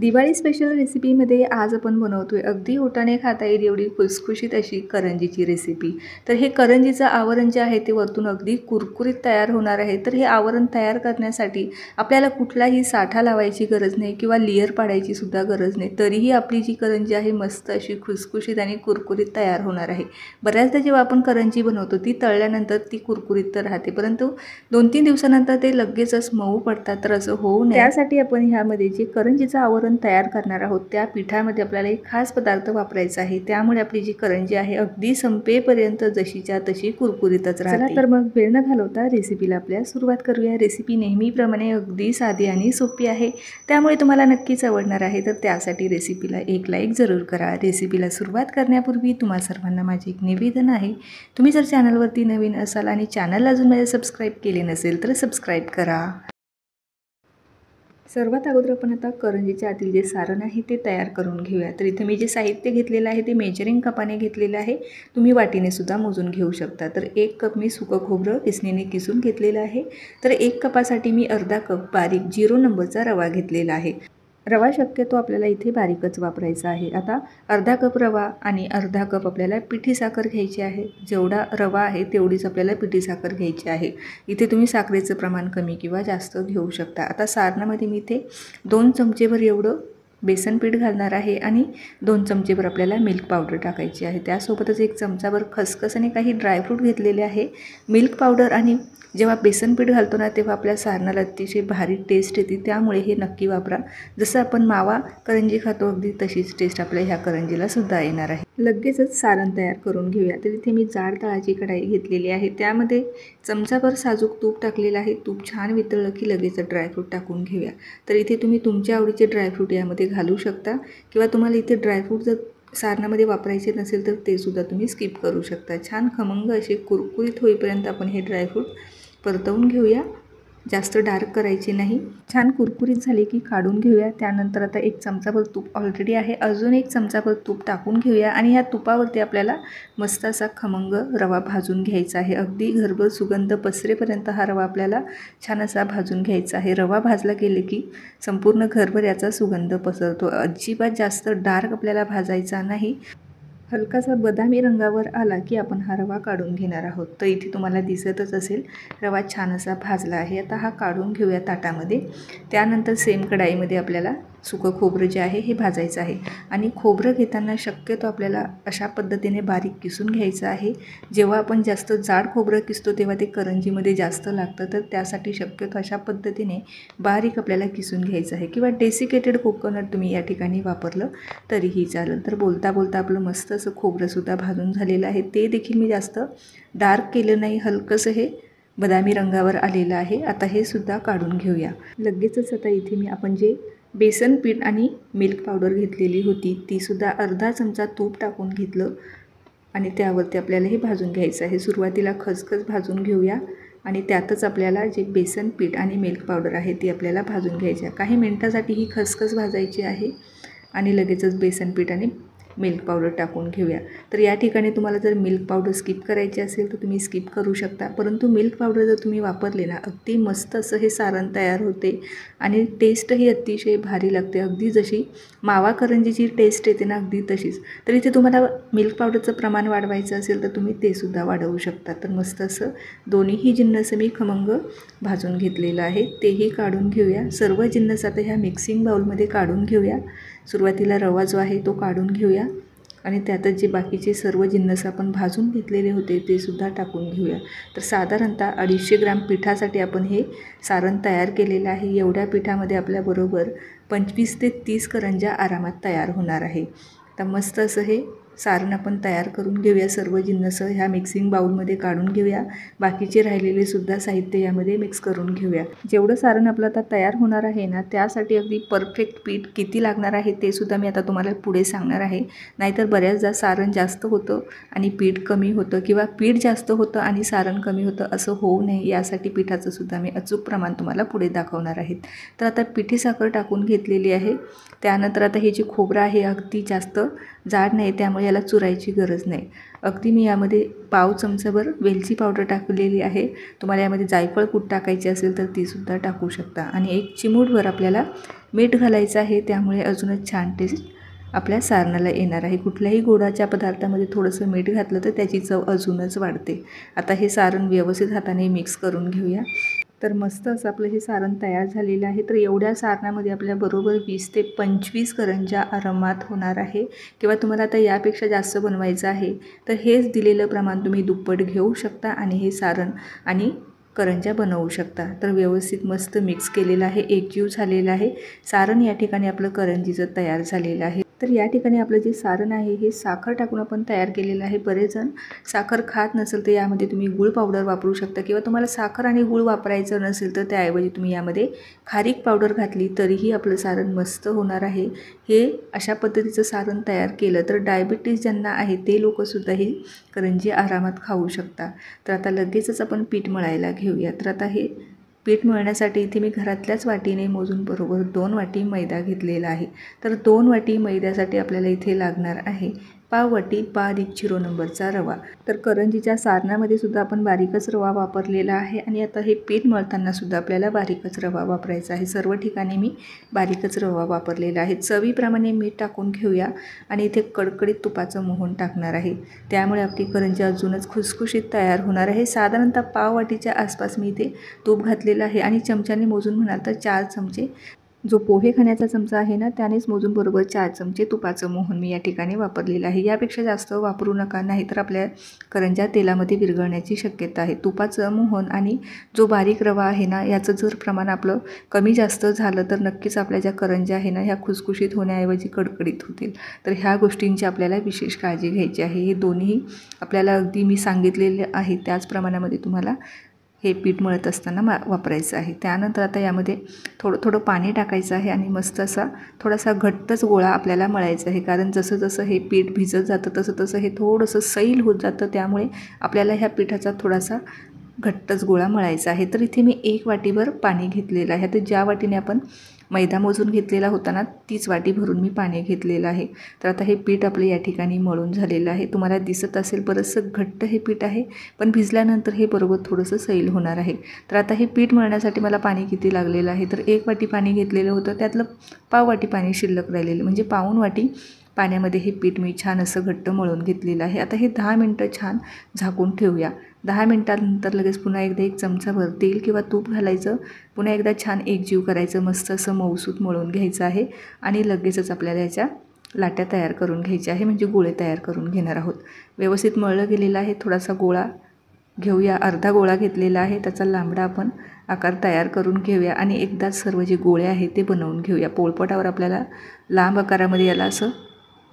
Diwali special रेसिपीमध्ये आज आपण बनवतोय अगदी ओठाने खाता येईल एवढी खुसखुशीत अशी करंजीची रेसिपी। तर हे करंजीचं आवरण जे आहे ते वरतून अगदी कुरकुरीत तयार होणार आहे। तर हे आवरण तयार करण्यासाठी आपल्याला कुठलाही साठा लावायची गरज नाही किंवा लेयर पाडायची सुद्धा गरज नाही, तरीही आपली जी करंजी आहे मस्त अशी खुसखुशीत आणि कुरकुरीत तयार होणार आहे। बऱ्याचदा जेव्हा आपण करंजी बनवतो ती तळल्यानंतर ती कुरकुरीत तर राहते, परंतु 2-3 दिवसानंतर ते लगेचच मऊ पडतात। तर असं होऊ नये त्यासाठी आपण ह्यामध्ये जे करंजीचं आवरण तयार करणार आहोत त्या पिठामध्ये आपल्याला एक खास पदार्थ वापरायचा आहे, त्यामुळे आपली जी करंजी आहे अगदी संपेपर्यंत जशीच्या तशी कुरकुरीतच राहते। चला तर मग वेळ न घालवता रेसिपीला आपल्या सुरुवात करूया। रेसिपी नेहमीप्रमाणे अगदी साधी आणि सोपी आहे, त्यामुळे तुम्हाला नक्कीच आवडणार आहे। तर त्यासाठी रेसिपीला एक लाईक जरूर करा। रेसिपीला सुरुवात करण्यापूर्वी तुम्हा सर्वांना माझे एक निवेदन आहे, तुम्ही जर चॅनलवरती नवीन असाल आणि चॅनलला अजून माझे सबस्क्राईब केले नसेल तर सबस्क्राईब करा। सर्वात अगोदर आपण आता करंजीच्या आतील जे सारण आहे ते तयार करून घेऊया। तर इथे मी जे साहित्य घेतलेलं आहे ते मेजरिंग कपाने घेतलेलं आहे, तुम्ही वाटीने सुद्धा मोजून घेऊ शकता। तर 1 कप मी सुकं खोबरं किसणीने किसून घेतलेलं आहे। तर 1 कपासाठी मी अर्धा कप बारीक 0 नंबरचा रवा घेतलेला आहे। रवा शक्यतो आपल्याला इथे बारीकच वापरायचा आहे। आता अर्धा कप रवा आणि अर्धा कप आपल्याला पिठी साखर घ्यायची आहे। जेवढा रवा आहे तेवढीच आपल्याला पिठी साखर घ्यायची आहे। इथे तुम्ही साखरेचं प्रमाण कमी किंवा जास्त घेऊ शकता। आता सारणामध्ये मी इथे 2 चमचेभर एवढं बेसन पीठ घालणार आहे आणि 2 चमचेभर आपल्याला मिल्क पावडर टाकायची आहे। त्यासोबतच 1 चमचाभर खसखस आणि काही ड्रायफ्रूट घेतलेले आहे। मिल्क पावडर आणि जेव्हा बेसन पीठ घालतो ना तेव्हा आपल्या सारणाला अतिशय भारी टेस्ट येते, त्यामुळे हे नक्की वापरा। जसं आपण मावा करंजी खातो अगदी तशीच टेस्ट आपल्या ह्या करंजीला सुद्धा येणार आहे। लगेचच सारण तयार करून घेऊया। तर इथे मी जाड तळाची कढाई घेतलेली आहे, त्यामध्ये चमचाभर साजूक तूप टाकलेलं आहे। तूप छान वितळलं की लगेच ड्रायफ्रूट टाकून घेऊया। तर इथे तुम्ही तुमच्या आवडीचे ड्रायफ्रूट यामध्ये घालू शकता किंवा तुम्हाला इथे ड्रायफ्रूट जर सारणामध्ये वापरायचे नसेल तर ते सुद्धा तुम्ही स्किप करू शकता। छान खमंग असे कुरकुरीत होईपर्यंत आपण हे ड्रायफ्रूट परतवून घेऊया, जास्त डार्क करायचे नाही। छान कुरकुरीत झाले की काढून घेऊया। त्यानंतर आता 1 चमचाभर तूप ऑलरेडी आहे, अजून 1 चमचाभर तूप टाकून घेऊया आणि ह्या तुपावरती आपल्याला मस्त असा खमंग रवा भाजून घ्यायचा आहे। अगदी घरभर सुगंध पसरेपर्यंत हा रवा आपल्याला छान असा भाजून घ्यायचा आहे। रवा भाजला गेले की संपूर्ण घरभर याचा सुगंध पसरतो। अजिबात जास्त डार्क आपल्याला भाजायचा नाही, हलकासा बदामी रंगावर आला की आपण हा रवा काढून घेणार आहोत। तर इथे तुम्हाला दिसतच असेल रवा छान असा भाजला आहे। आता हा काढून घेऊया ताटामध्ये। त्यानंतर सेम कढाईमध्ये आपल्याला सुकं खोबरं जे आहे हे भाजायचं आहे आणि खोबरं घेताना शक्यतो आपल्याला अशा पद्धतीने बारीक किसून घ्यायचं आहे। जेव्हा आपण जास्त जाड खोबरं किसतो तेव्हा ते करंजीमध्ये जास्त लागतं, तर त्यासाठी शक्यतो अशा पद्धतीने बारीक आपल्याला किसून घ्यायचं आहे किंवा डेसिकेटेड कोकोनट तुम्ही या ठिकाणी वापरलं तरीही चालेल। तर बोलता बोलता आपलं मस्त असं खोबरंसुद्धा भाजून झालेलं आहे। ते देखील मी जास्त डार्क केलं नाही, हलकंसं हे बदामी रंगावर आलेलं आहे। आता हे सुद्धा काढून घेऊया। लगेचच आता इथे मी आपण जे बेसन पीठ आणि मिल्क पावडर घेतलेली होती ती सुद्धा अर्धा चमचा तूप टाकून घेतलं आणि त्यावरती आपल्याला हे भाजून घ्यायचं आहे। सुरुवातीला खसखस भाजून घेऊया आणि त्यातच आपल्याला जे बेसन पीठ आणि मिल्क पावडर आहे ती आपल्याला भाजून घ्यायची आहे। काही मिनिटासाठी ही खसखस भाजायची आहे आणि लगेचच बेसन पीठ आणि मिल्क पावडर टाकून घेऊया। तर या ठिकाणी तुम्हाला जर मिल्क पावडर स्किप करायची असेल तर तुम्ही स्किप करू शकता, परंतु मिल्क पावडर जर तुम्ही वापरले ना अगदी मस्त असं हे सारण तयार होते आणि टेस्टही अतिशय भारी लागते, अगदी जशी मावा करंजीची टेस्ट येते ना अगदी तशीच। तर इथे तुम्हाला मिल्क पावडरचं प्रमाण वाढवायचं असेल तर तुम्ही ते सुद्धा वाढवू शकता। तर मस्त असं दोन्हीही जिन्नस मी खमंग भाजून घेतलेलं आहे, तेही काढून घेऊया। सर्व जिन्नस आता ह्या मिक्सिंग बाउलमध्ये काढून घेऊया। सुरुवातीला रवा जो आहे तो काढून घेऊया आणि त्यातच जे बाकीचे सर्व जिन्नस आपण भाजून घेतलेले होते ते सुद्धा टाकून घेऊया। तर साधारणतः 250 ग्रॅम पिठासाठी आपण हे सारण तयार केलेलं आहे। एवढ्या पिठामध्ये आपल्याबरोबर 25 ते 30 करंज्या आरामात तयार होणार आहे। तर मस्त असं हे सारण आपण तयार करून घेऊया। सर्व जिन्नस ह्या मिक्सिंग बाउलमध्ये काढून घेऊया, बाकीचे राहिलेले सुद्धा साहित्य यामध्ये मिक्स करून घेऊया। जेवढं सारण आपलं आता तयार होणार आहे ना त्यासाठी अगदी परफेक्ट पीठ किती लागणार आहे ते सुद्धा मी आता तुम्हाला पुढे सांगणार आहे। नाहीतर बऱ्याचदा सारण जास्त होतं आणि पीठ कमी होतं किंवा पीठ जास्त होतं आणि सारण कमी होतं, असं होऊ नये यासाठी पिठाचं सुद्धा मी अचूक प्रमाण तुम्हाला पुढे दाखवणार आहे। तर आता पिठी साखर टाकून घेतलेली आहे। त्यानंतर आता हे जे खोबरं आहे अगदी जास्त जाड नाही, त्यामुळे त्यामुळे याला चुरायची गरज नाही. अगदी मी यामध्ये पाव चमचाभर वेलची पावडर टाकलेली आहे. तुम्हाला यामध्ये जायफळ पूड टाकायची असेल तर तीसुद्धा टाकू शकता. आणि 1 चिमूटभर आपल्याला मीठ घालायचं आहे, त्यामुळे अजूनच छान टेस्ट आपल्या सारणाला येणार आहे. कुठल्याही गोडाच्या पदार्थामध्ये थोडंसं मीठ घातलं तर त्याची चव अजूनच वाढते. आता हे सारण व्यवस्थित हाताने मिक्स करून घेऊया. तर मस्त असं आपलं हे सारण तयार झालेलं आहे. तर एवढ्या सारणामध्ये आपल्या बरोबर 20 ते 25 करंज्या आरामात होणार आहे. किंवा तुम्हाला आता यापेक्षा जास्त बनवायचं आहे तर हेच दिलेलं प्रमाण तुम्ही दुप्पट घेऊ शकता आणि हे सारण आणि करंज्या बनवू शकता. तर व्यवस्थित मस्त मिक्स केलेलं आहे, एकजीव झालेलं आहे. सारण या ठिकाणी आपलं करंजीचं तयार झालेलं आहे. तर या ठिकाणी आपलं जे सारण आहे हे साखर टाकून आपण तयार केलेलं आहे. बरेच जण साखर खात नसेल तर यामध्ये तुम्ही गूळ पावडर वापरू शकता, किंवा तुम्हाला साखर आणि गूळ वापरायचं नसेल तर त्याऐवजी तुम्ही यामध्ये खारीक पावडर घातली तरीही आपलं सारण मस्त होणार आहे. हे अशा पद्धतीचं सारण तयार केलं तर डायबिटीज ज्यांना आहे ते लोकंसुद्धा ही करंजी आरामात खाऊ शकता. तर आता लगेचच आपण पीठ मळायला घेऊया. तर आता हे पीठ मळण्यासाठी इथे मी घरातल्याच वाटीने मोजून बरोबर 2 वाटी मैदा घेतलेला आहे. तर 2 वाटी मैद्यासाठी आपल्याला इथे लागणार आहे पाव वाटी बारीक 0 नंबरचा रवा. तर करंजीच्या सारणामध्ये सुद्धा आपण बारीकच रवा वापरलेला आहे आणि आता हे पीठ मळताना सुद्धा आपल्याला बारीकच रवा वापरायचा आहे. सर्व ठिकाणी मी बारीकच रवा वापरलेला आहे. चवीप्रमाणे मीठ टाकून घेऊया आणि इथे कडकडीत तुपाचं मोहन टाकणार आहे. त्यामुळे आपली करंजी अजूनच खुसखुशीत तयार होणार आहे. साधारणतः पाव वाटीच्या आसपास मी इथे तूप घातलेलं आहे आणि चमच्याने मोजून म्हणाल तर 4 चमचे, जो पोहे खाण्याचा चमचा आहे ना त्यानेच मोजून बरोबर 4 चमचे तुपाचं मोहन मी या ठिकाणी वापरलेलं आहे. यापेक्षा जास्त वापरू नका, नाहीतर आपल्या करंज्या तेलामध्ये विरघळण्याची शक्यता आहे. तुपाचं मोहन आणि जो बारीक रवा आहे ना याचं जर प्रमाण आपलं कमी जास्त झालं तर नक्कीच आपल्या ज्या करंज्या आहे ना ह्या खुसखुशीत होण्याऐवजी कडकडीत होतील. तर ह्या गोष्टींची आपल्याला विशेष काळजी घ्यायची आहे. हे दोन्ही आपल्याला अगदी मी सांगितलेले आहे त्याच प्रमाणामध्ये तुम्हाला हे पीठ मळत असताना वापरायचं आहे. त्यानंतर आता यामध्ये थोडं थोडं पाणी टाकायचं आहे आणि मस्त असा थोडासा घट्टच गोळा आपल्याला मळायचा आहे. कारण जसं जसं हे पीठ भिजत जातं तसं तसं हे थोडंसं सैल होत जातं, त्यामुळे आपल्याला ह्या पिठाचा थोडासा घट्टच गोळा मळायचा आहे. तर इथे मी 1 वाटीभर पाणी घेतलेलं आहे. तर ज्या वाटीने आपण मैदा मोजून घेतलेला होता ना तीच वाटी भरून मी पाणी घेतलेलं आहे. तर आता हे पीठ आपलं या ठिकाणी मळून झालेलं आहे. तुम्हाला दिसत असेल बरंचसं घट्ट हे पीठ आहे, पण भिजल्यानंतर हे बरोबर थोडंसं सैल होणार आहे. तर आता हे पीठ मळण्यासाठी मला पाणी किती लागलेलं आहे तर 1 वाटी पाणी घेतलेलं होतं, त्यातलं पाव वाटी पाणी शिल्लक राहिलेलं, म्हणजे पाऊण वाटी पाण्यामध्ये हे पीठ मी छान असं घट्ट मळून घेतलेलं आहे. आता हे 10 मिनटं छान झाकून ठेवूया. 10 मिनटानंतर लगेच पुन्हा एकदा 1 चमचाभर तेल किंवा तूप घालायचं, पुन्हा एकदा छान एकजीव करायचं, मस्त असं मऊसूत मळून घ्यायचं आहे आणि लगेचच आपल्याला याच्या लाट्या तयार करून घ्यायच्या आहे, म्हणजे गोळे तयार करून घेणार आहोत. व्यवस्थित मळलं गेलेलं आहे. थोडासा गोळा घेऊया, अर्धा गोळा घेतलेला आहे, त्याचा लांबडा आपण आकार तयार करून घेऊया आणि एकदाच सर्व जे गोळे आहेत ते बनवून घेऊया. पोळपाटावर आपल्याला लांब आकारामध्ये याला असं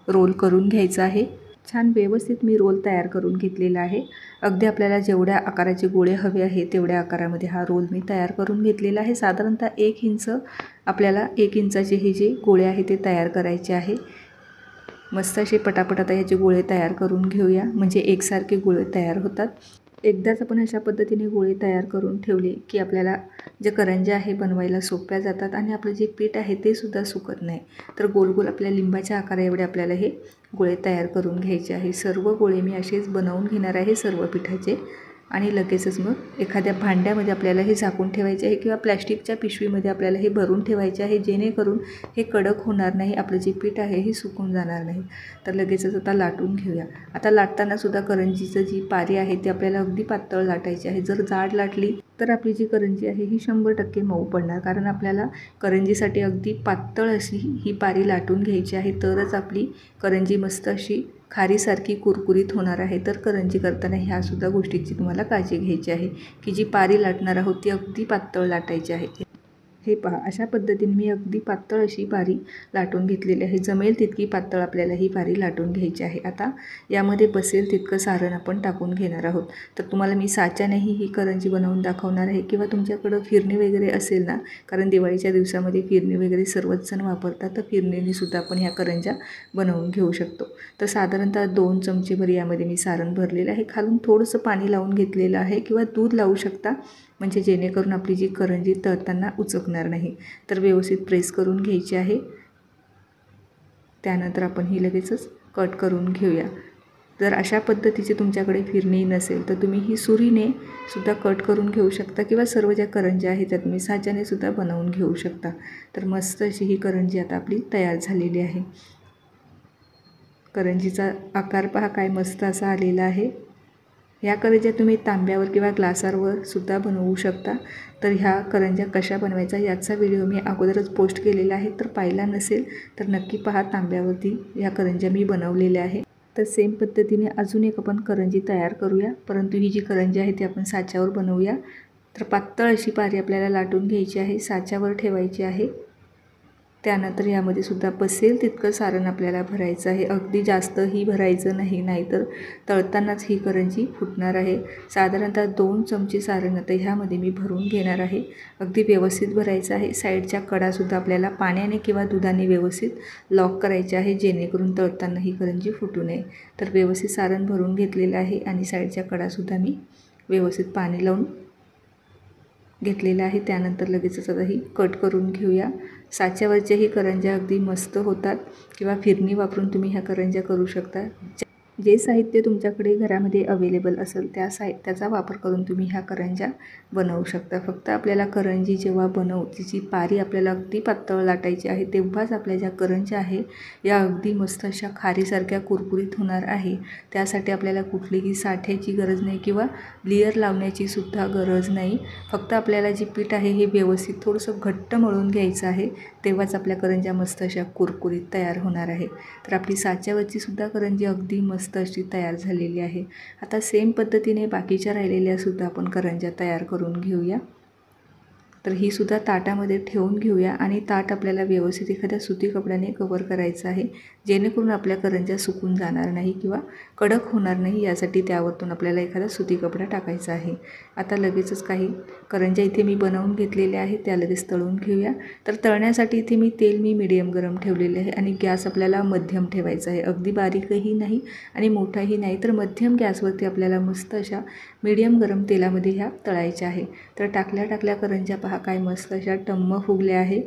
रोल करून घ्यायचं आहे. छान व्यवस्थित मी रोल तयार करून घेतलेला आहे. अगदी आपल्याला जेवढ्या आकाराचे गोळे हवे आहे तेवढ्या आकारामध्ये हा रोल मी तयार करून घेतलेला आहे. साधारणतः 1 इंच आपल्याला 1 इंचाचे हे जे गोळे आहे ते तयार करायचे आहे. मस्त असे पटापट आता ह्याचे गोळे तयार करून घेऊया, म्हणजे एकसारखे गोळे तयार होतात. एकदाच आपण अशा पद्धतीने गोळे तयार करून ठेवले की आपल्याला जे करंज्या आहे बनवायला सोप्या जातात आणि आपलं जे पीठ आहे ते सुद्धा सुकत नाही. तर गोल गोल आपल्या लिंबाच्या आकारा एवढे आपल्याला हे गोळे तयार करून घ्यायचे आहे. सर्व गोळे मी असेच बनवून घेणार आहे सर्व पिठाचे आणि लगेचच मग एखाद्या भांड्यामध्ये आपल्याला हे झाकून ठेवायचे आहे किंवा प्लॅस्टिकच्या पिशवीमध्ये आपल्याला हे भरून ठेवायचे आहे, जेणेकरून हे कडक होणार नाही, आपलं जे पीठ आहे हे सुकून जाणार नाही. तर लगेचच आता लाटून घेऊया. आता लाटताना सुद्धा करंजीचं जी पारी आहे ती आपल्याला अगदी पातळ लाटायची आहे. जर जाड लाटली तर आपली जी करंजी आहे ही 100% मऊ पडणार, कारण आपल्याला करंजीसाठी अगदी पातळ अशी ही पारी लाटून घ्यायची आहे, तरच आपली करंजी मस्त अशी खारीसारखी कुरकुरीत होणार आहे. तर करंजी करताना ह्यासुद्धा गोष्टीची तुम्हाला काळजी घ्यायची आहे की जी पारी लाटणार आहोत ती अगदी पातळ लाटायची आहे. हे पहा, अशा पद्धतीने मी अगदी पातळ अशी पारी लाटून घेतलेली आहे. जमेल तितकी पातळ आपल्याला ही पारी लाटून घ्यायची आहे. आता यामध्ये बसेल तितकं सारण आपण टाकून घेणार आहोत. तर तुम्हाला मी साच्यानेही ही करंजी बनवून दाखवणार आहे, किंवा तुमच्याकडं फिरणी वगैरे असेल ना, कारण दिवाळीच्या दिवसामध्ये फिरणी वगैरे सर्वच जण वापरतात, तर फिरणीनेसुद्धा आपण ह्या करंज्या बनवून घेऊ शकतो. तर साधारणतः 2 चमचेभर यामध्ये मी सारण भरलेलं आहे. खालून थोडंसं पाणी लावून घेतलेलं आहे किंवा दूध लावू शकता, म्हणजे जेणेकरून आपली जी करंजी तळताना उचकणार नाही. तर व्यवस्थित प्रेस करून घ्यायची आहे. त्यानंतर आपण ही लगेचच कट करून घेऊया। जर अशा पद्धतीची तुमच्याकडे फिरणी नसेल तर तुम्ही ही सुरीने सुद्धा कट करून घेऊ शकता किंवा सर्व ज्या करंज्या आहेत त्या तुम्ही साच्याने सुद्धा बनवून घेऊ शकता। तर मस्त अशी ही करंजी आता आपली तयार झालेली आहे। करंजीचा आकार पहा काय मस्त असा आलेला आहे। ह्या करंज्या तुम्ही तांब्यावर किंवा ग्लासावर सुद्धा बनवू शकता। तर ह्या करंज्या कशा बनवायचा याचा व्हिडिओ मी अगोदरच पोस्ट केलेला आहे, तर पाहिला नसेल तर नक्की पहा। तांब्यावरती ह्या करंज्या मी बनवलेल्या आहे। तर सेम पद्धतीने अजून एक आपण करंजी तयार करूया, परंतु ही जी करंजी आहे ती आपण साच्यावर बनवूया। तर पातळ अशी पारी आपल्याला लाटून घ्यायची आहे, साच्यावर ठेवायची आहे। त्यानंतर यामध्ये सुद्धा बसेल तितकं सारण आपल्याला भरायचं आहे। अगदी जास्तही भरायचं नाही, नाहीतर तळतानाच ही करंजी फुटणार आहे। साधारणतः 2 चमचे सारण आता ह्यामध्ये मी भरून घेणार आहे। अगदी व्यवस्थित भरायचं आहे। साईडच्या कडासुद्धा आपल्याला पाण्याने किंवा दुधाने व्यवस्थित लॉक करायचे आहे, जेणेकरून तळताना ही करंजी फुटू नये। तर व्यवस्थित सारण भरून घेतलेलं आहे आणि साईडच्या कडासुद्धा मी व्यवस्थित पाणी लावून घेतलेला आहे। त्यानंतर लगेचच आता ही कट करून घेऊया। साच्यावरच्याही करंज्या अगदी मस्त होतात किंवा फिरणी वापरून तुम्ही ह्या करंज्या करू शकता। जे साहित्य तुमच्याकडे घरामध्ये अवेलेबल असेल त्या साहित्याचा वापर करून तुम्ही ह्या करंज्या बनवू शकता। फक्त आपल्याला करंजी जेव्हा बनवू तिची पारी आपल्याला अगदी पातळ लाटायची आहे, तेव्हाच आपल्या ज्या करंज्या आहे या अगदी मस्त अशा खारीसारख्या कुरकुरीत होणार आहे। त्यासाठी आपल्याला कुठलीही साठ्याची गरज नाही किंवा लेयर लावण्याची सुद्धा गरज नाही। फक्त आपल्याला जी पीठ आहे हे व्यवस्थित थोडंसं घट्ट मळून घ्यायचं आहे, तेव्हाच आपल्या करंज्या मस्त अशा कुरकुरीत तयार होणार आहे। तर आपली साच्यावरची सुद्धा करंजी अगदी मस्त अशी तयार झालेली आहे। आता सेम पद्धतीने बाकीच्या राहिलेल्या सुद्धा आपण करंज्या तयार करून घेऊया। तर ही सुद्धा ताटामध्ये ठेवून घेऊया आणि ताट आपल्याला व्यवस्थित एखाद्या सुती कपड्याने कव्हर करायचं आहे, जेणेकरून आपल्या करंज्या सुकून जाणार नाही किंवा कडक होणार नाही। यासाठी त्यावरतून आपल्याला एखादा सुती कपडा टाकायचा आहे। आता लगेचच काही करंज्या इथे मी बनवून घेतलेल्या आहेत, त्या लगेच तळून घेऊया। तर तळण्यासाठी इथे मी तेल मीडियम गरम ठेवलेले आहे आणि गॅस आपल्याला मध्यम ठेवायचा आहे, अगदी बारीकही नाही आणि मोठाही नाही। तर मध्यम गॅसवरती आपल्याला मस्त अशा मीडियम गरम तेलामध्ये ह्या तळायच्या आहे। तर टाकल्या करंज्या पहा काय मस्त अशा टम्म फुगल्या आहे।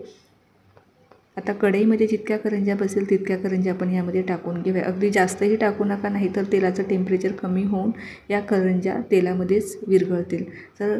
आता कढईमध्ये जितक्या करंज्या बसेल तितक्या करंज्या आपण यामध्ये टाकून घेऊया। अगदी जास्तही टाकू नका, नाही तर तेलाचं टेम्परेचर कमी होऊन या करंज्या तेलामध्येच विरघळतील। तर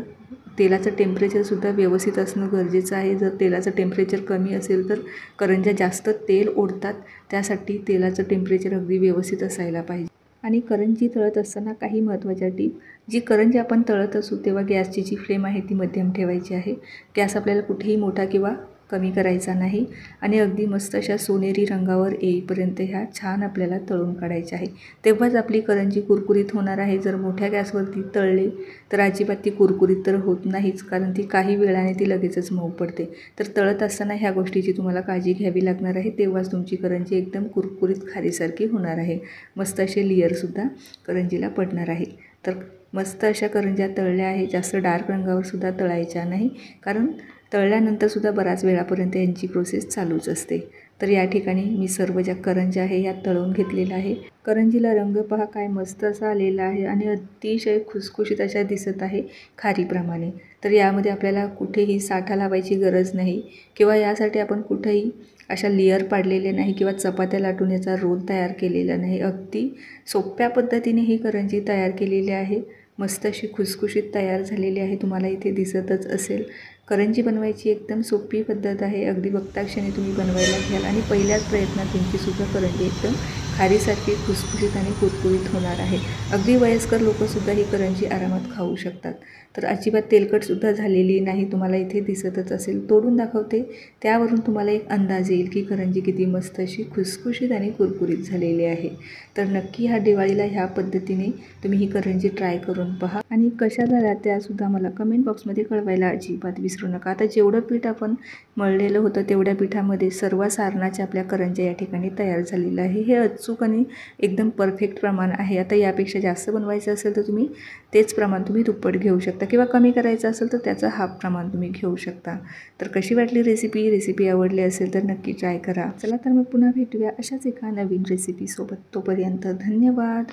तेलाचं टेम्परेचरसुद्धा व्यवस्थित असणं गरजेचं आहे। जर तेलाचं टेम्परेचर कमी असेल तर करंज्या जास्त तेल ओढतात, त्यासाठी तेलाचं टेम्परेचर अगदी व्यवस्थित असायला पाहिजे। आणि करंजी तळत असताना काही महत्त्वाच्या टिप, जी करंजी आपण तळत असू तेव्हा गॅसची जी फ्लेम आहे ती मध्यम ठेवायची आहे। गॅस आपल्याला कुठेही मोठा किंवा कमी करायचा नाही आणि अगदी मस्त अशा सोनेरी रंगावर येईपर्यंत ह्या छान आपल्याला तळून काढायच्या आहे, तेव्हाच आपली करंजी कुरकुरीत होणार आहे। जर मोठ्या गॅसवरती तळले तर अजिबात ती कुरकुरीत तर होत नाहीच, कारण ती काही वेळाने ती लगेचच मऊ पडते। तर तळत असताना ह्या गोष्टीची तुम्हाला काळजी घ्यावी लागणार आहे, तेव्हाच तुमची करंजी एकदम कुरकुरीत खारीसारखी होणार आहे। मस्त असे लेयरसुद्धा करंजीला पडणार आहे। तर मस्त अशा करंज्या तळल्या आहे, जास्त डार्क रंगावर सुद्धा तळायच्या नाही, कारण तळल्यानंतरसुद्धा बऱ्याच वेळापर्यंत यांची प्रोसेस चालूच असते। तर या ठिकाणी मी सर्व ज्या करंज्या आहे या तळून घेतलेल्या आहे। करंजीला रंग पहा काय मस्त असा आलेला आहे आणि अतिशय खुसखुशीत अशा दिसत आहे खारीप्रमाणे। तर यामध्ये आपल्याला कुठेही साठा लावायची गरज नाही किंवा यासाठी आपण कुठेही अशा लेयर पाडलेले नाही किंवा चपात्या लाटून याचा रोल तयार केलेला नाही। अगदी सोप्या पद्धतीने ही करंजी तयार केलेली आहे, मस्त अशी खुसखुशीत तयार झालेली आहे, तुम्हाला इथे दिसतच असेल। करंजी बनवायची एकदम सोपी पद्धत आहे, अगदी बघता क्षणी तुम्ही बनवायला घ्याल आणि पहिल्याच प्रयत्नात तुमचीसुद्धा करंजी एकदम खारीसारखी खुसखुशीत आणि कुरकुरीत होणार आहे। अगदी वयस्कर लोकंसुद्धा ही करंजी आरामात खाऊ शकतात। तर अजिबात तेलकटसुद्धा झालेली नाही, तुम्हाला इथे दिसतच असेल। तोडून दाखवते, त्यावरून तुम्हाला एक अंदाज येईल की करंजी किती मस्त अशी खुसखुशीत आणि कुरकुरीत झालेली आहे। तर नक्की ह्या दिवाळीला ह्या पद्धतीने तुम्ही ही करंजी ट्राय करून पहा आणि कशा झाल्या त्यासुद्धा मला कमेंट बॉक्समध्ये कळवायला अजिबात विसरू नका। आता जेवढं पीठ आपण मळलेलं होतं तेवढ्या पिठामध्ये सर्व सारणाच्या आपल्या करंज्या या ठिकाणी तयार झालेलं आहे। हे अचूक आणि एकदम परफेक्ट प्रमाण आहे। आता यापेक्षा जास्त बनवायचं असेल तर तुम्ही तेच प्रमाण तुम्ही दुप्पट घेऊ शकता किंवा कमी करायचं असेल तर त्याचं हाफ प्रमाण तुम्ही घेऊ शकता। तर कशी वाटली रेसिपी आवडली असेल तर नक्की ट्राय करा। चला तर मग पुन्हा भेटूया अशाच एका नवीन रेसिपीसोबत। तोपर्यंत धन्यवाद।